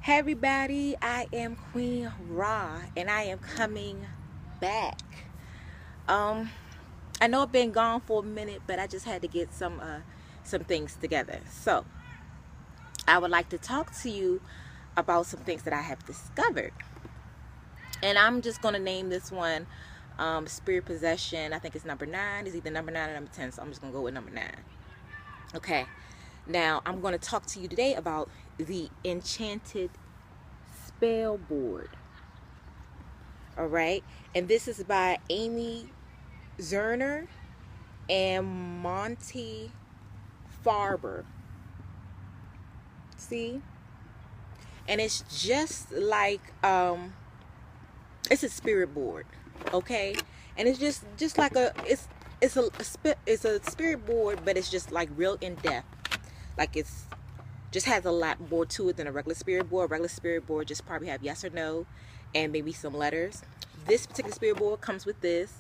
Hey everybody, I am Queen Ra and I am coming back. Um I know I've been gone for a minute, but I just had to get some things together. So, I would like to talk to you about some things that I have discovered. And I'm just going to name this one Spirit Possession. I think it's number 9. It's either number 9 or number 10, so I'm just going to go with number 9. Okay. Now, I'm going to talk to you today about the Enchanted Spell Board. All right, and this is by Amy Zerner and Monty Farber. See, and it's just like it's a spirit board, okay, and it's just like it's a spirit board, but it's just like real in depth, like it's just has a lot more to it than a regular spirit board. Regular spirit board just probably have yes or no and maybe some letters. This particular spirit board comes with this.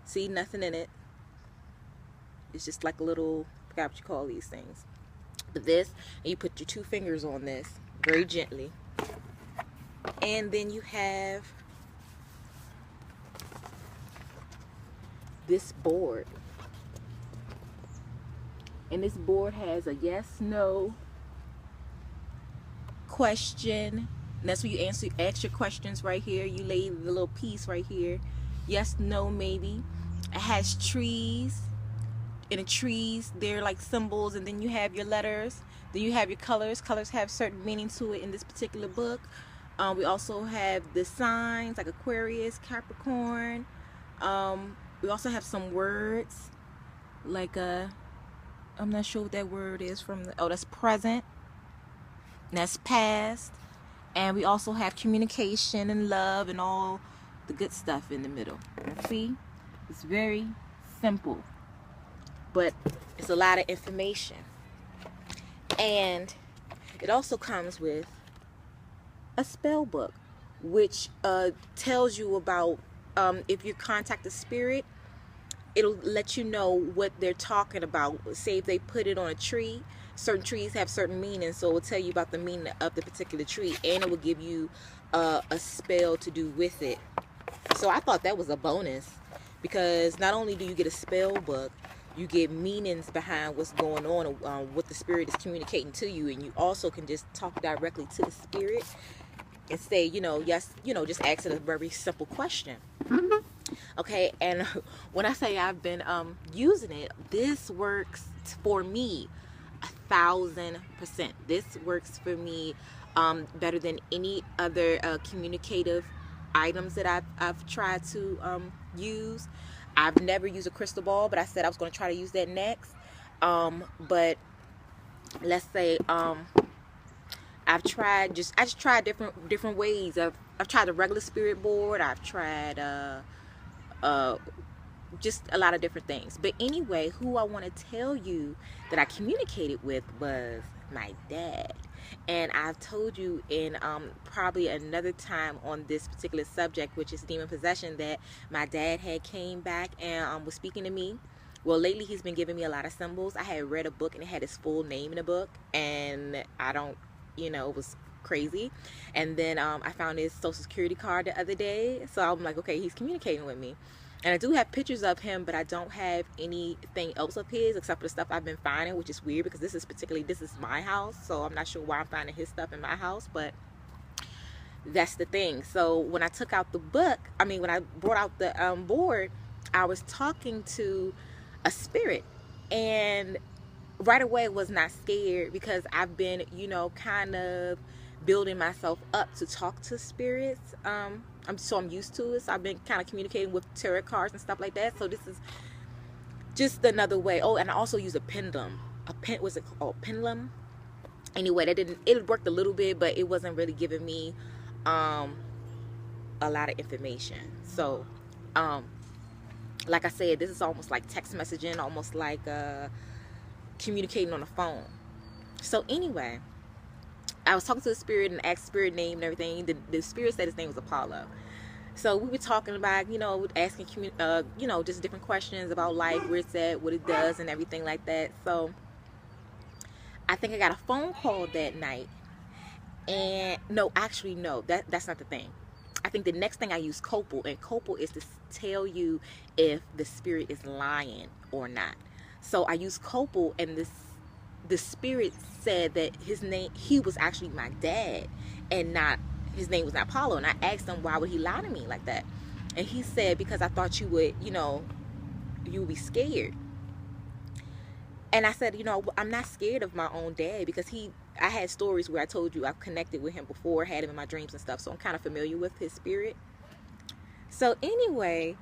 See, nothing in it. It's just like a little, I forgot what you call these things. But this, and you put your 2 fingers on this very gently. And then you have this board. And this board has a yes, no question. And that's where you ask your questions right here. You lay the little piece right here. Yes, no, maybe. It has trees. In the trees, they're like symbols, and then you have your letters. Then you have your colors. Colors have certain meaning to it in this particular book. We also have the signs like Aquarius, Capricorn. We also have some words like I'm not sure what that word is from that's present. That's past. And we also have communication and love and all the good stuff in the middle. See? It's very simple. But it's a lot of information. And it also comes with a spell book, which tells you about if you contact a spirit, it'll let you know what they're talking about. Say if they put it on a tree, certain trees have certain meanings, so it will tell you about the meaning of the particular tree, and it will give you a spell to do with it. So I thought that was a bonus, because not only do you get a spell book, you get meanings behind what's going on, what the spirit is communicating to you, and you also can just talk directly to the spirit and say, yes, just ask it a very simple question. Okay, and when I say I've been using it, this works for me 1,000%. This works for me better than any other communicative items that I've tried to use. I've never used a crystal ball, but I said I was going to try to use that next. But let's say I just tried different ways. I've tried the regular spirit board. I've tried just a lot of different things. But anyway, who I want to tell you that I communicated with was my dad. And I've told you in probably another time on this particular subject, which is demon possession, that my dad had came back and was speaking to me. Well, lately he's been giving me a lot of symbols. I had read a book and it had his full name in the book, and I don't, it was crazy. And then I found his social security card the other day, so I'm like, okay, he's communicating with me. And I do have pictures of him, but I don't have anything else of his except for the stuff I've been finding, which is weird because this is my house, so I'm not sure why I'm finding his stuff in my house, but that's the thing. So when I took out the book, when I brought out the board, I was talking to a spirit, and right away I was not scared because I've been, kind of building myself up to talk to spirits. I'm used to it. So I've been kind of communicating with tarot cards and stuff like that. So this is just another way. Oh, and I also use a pendulum. Was it called pendulum? Anyway, it worked a little bit, but it wasn't really giving me a lot of information. So like I said, this is almost like text messaging, almost like communicating on the phone. So anyway, I was talking to the spirit and asked spirit name and everything. The spirit said his name was Apollo. So we were talking about, asking, just different questions about life, where it's at, what it does, and everything like that. So I think I got a phone call that night, And no, actually, no, that's not the thing. I think the next thing I use copal, and copal is to tell you if the spirit is lying or not. So I use copal, and the spirit said that his name, he was actually my dad, and not, his name was not Paulo. And I asked him, why would he lie to me like that? And he said, because I thought you would, you would be scared. And I said, I'm not scared of my own dad, because I had stories where I told you I've connected with him before, had him in my dreams and stuff, so I'm kind of familiar with his spirit. So anyway,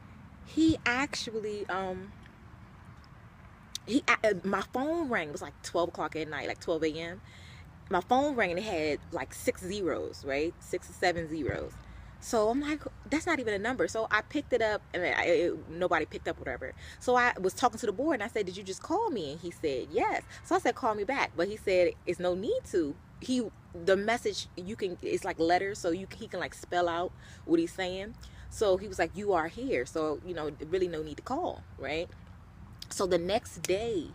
he actually, my phone rang. It was like 12 o'clock at night, like 12 a.m. My phone rang and it had like 6 zeros, right? 6 or 7 zeros. So I'm like, that's not even a number. So I picked it up, and nobody picked up, whatever. So I was talking to the board, and I said, did you just call me? And he said, yes. So I said, call me back. But he said, it's no need to. The message, it's like letters, so he can like spell out what he's saying. So he was like, you are here. So, really no need to call, right? So the next day,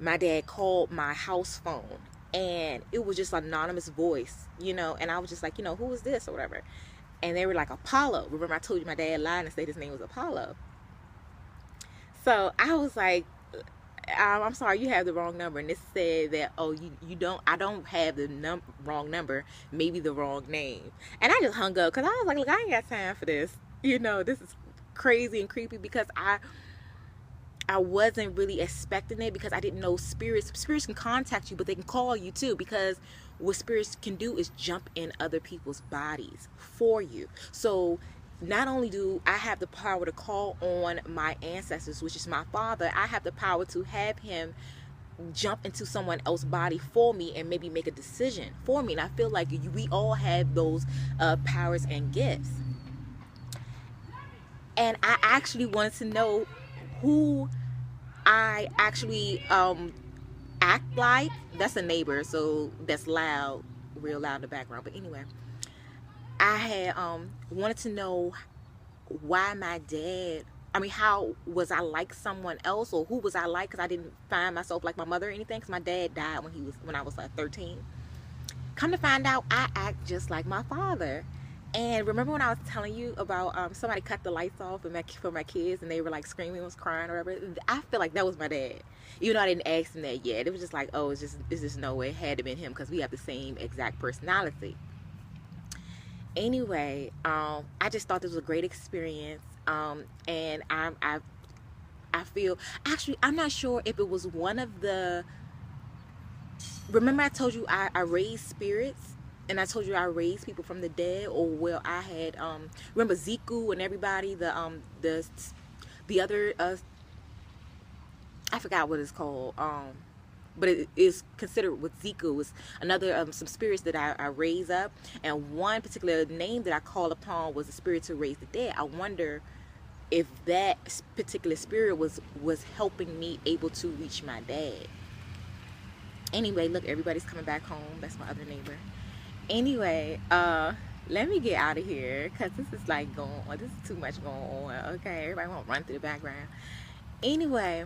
my dad called my house phone, and it was just an anonymous voice, and I was just like, who is this or whatever. And they were like, Apollo. Remember I told you my dad lied and said his name was Apollo. So I was like, I'm sorry, you have the wrong number. And it said that, oh, I don't have the wrong number, maybe the wrong name. And I just hung up, because I was like, look, I ain't got time for this. This is crazy and creepy, because I wasn't really expecting it, because I didn't know spirits can contact you, but they can call you too, because what spirits can do is jump in other people's bodies for you. So not only do I have the power to call on my ancestors, which is my father, I have the power to have him jump into someone else's body for me and maybe make a decision for me. And I feel like we all have those powers and gifts. And I actually wanted to know who I actually act like. That's a neighbor, so that's loud, real loud in the background. But anyway, I had wanted to know why my dad, how was I like someone else, or who was I like, because I didn't find myself like my mother or anything, because my dad died when I was like 13. Come to find out, I act just like my father. And remember when I was telling you about somebody cut the lights off for my kids, and they were like screaming, was crying or whatever? I feel like that was my dad. Even though I didn't ask him that yet. It was just like, oh, it's just no way. It had to be him, because we have the same exact personality. Anyway, I just thought this was a great experience. And I feel, actually, I'm not sure if it was one of the, remember I told you I raised spirits? And I told you I raised people from the dead, or well, I had remember Ziku and everybody, the other I forgot what it's called, but it is considered with Ziku was another some spirits that I raise up, and one particular name that I call upon was the spirit to raise the dead. I wonder if that particular spirit was helping me able to reach my dad. Anyway, look, everybody's coming back home. That's my other neighbor. Anyway, let me get out of here, because this is like this is too much going on. Okay, everybody won't run through the background. Anyway,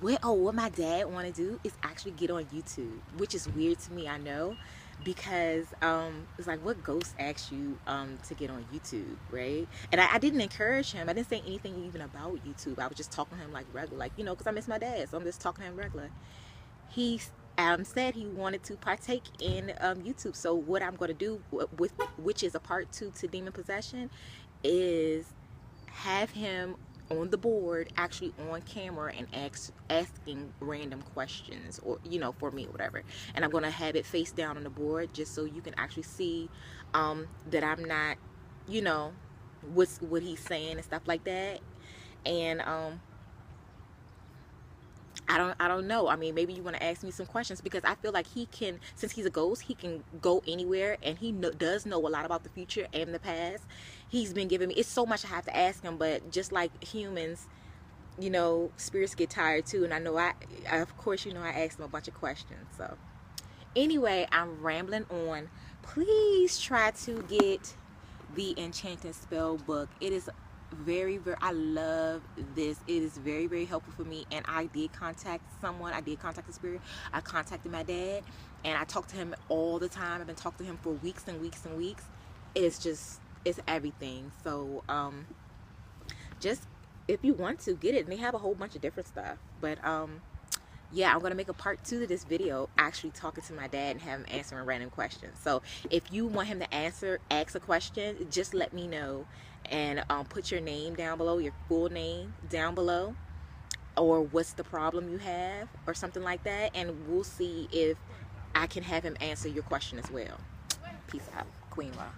what my dad want to do is actually get on YouTube, which is weird to me, I know, because it's like, what ghost asked you to get on YouTube, right? And I didn't encourage him. I didn't say anything even about YouTube. I was just talking to him like regular, like, because I miss my dad, so I'm just talking to him regular. He said he wanted to partake in YouTube. So what I'm going to do, which is a part 2 to demon possession, is have him on the board, actually on camera, and asking random questions, or for me or whatever. And I'm going to have it face down on the board, just so you can actually see that I'm not, what he's saying and stuff like that. And I don't know. Maybe you want to ask me some questions, because I feel like he can, since he's a ghost, he can go anywhere, and he does know a lot about the future and the past. He's been giving me, it's so much I have to ask him, but just like humans, spirits get tired too. And I know of course, I asked him a bunch of questions. So anyway, I'm rambling on. Please try to get the Enchanted Spell book. It is I love this. It is very, very helpful for me. And I did contact someone. I did contact the spirit. I contacted my dad, and I talk to him all the time. I've been talking to him for weeks and weeks and weeks. It's everything. So just, if you want to get it, and they have a whole bunch of different stuff. But yeah, I'm gonna make a part 2 to this video, actually talking to my dad and have him answering random questions. So if you want him to ask a question, just let me know, and put your name down below, your full name down below, or what's the problem you have, or something like that, and we'll see if I can have him answer your question as well. Peace out. Queen Law.